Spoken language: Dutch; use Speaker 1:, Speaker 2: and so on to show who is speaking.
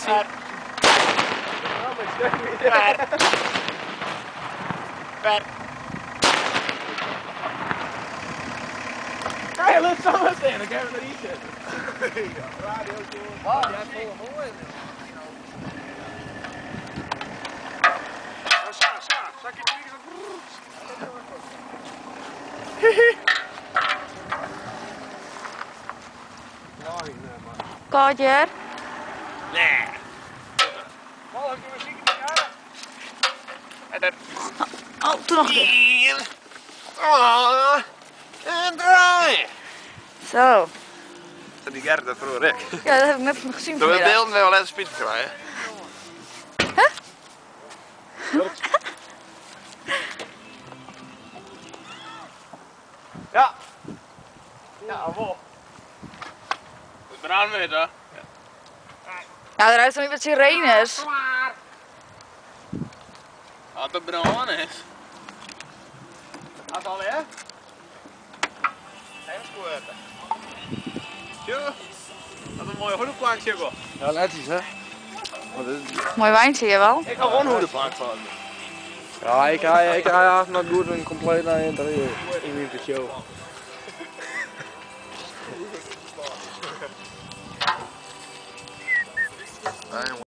Speaker 1: Vet. Kijk, laat het zo maar staan, dan gaan we er iets zetten. Radio
Speaker 2: Wow, jij hebt volle mooi.
Speaker 3: Zak je het
Speaker 4: Roger.
Speaker 3: Nee. Mal, heb je muziek niet aan? En dan...
Speaker 4: Oh, toen nog een keer.
Speaker 3: Hier. Oh. En draaien.
Speaker 4: Zo.
Speaker 3: Die Gert dat vroeger ik.
Speaker 4: Ja, dat heb ik net nog gezien
Speaker 3: Door de
Speaker 4: vanmiddag.
Speaker 3: beelden wel even spits krijgen. Ja. Ja, wel. Het brand weer, hè?
Speaker 4: Nou, eruit dan niet met sirenes.
Speaker 3: Wat de brand is. Gaat al weer? Even squirten. Tjoe. Dat is een mooie hoedenplank, Tjoe.
Speaker 2: Ja, netjes hè.
Speaker 4: Mooi wijn zie je wel.
Speaker 3: Ik ga gewoon hoedenplank van.
Speaker 2: Ja, ik rij af naar goed en compleet naar interieur. In de show.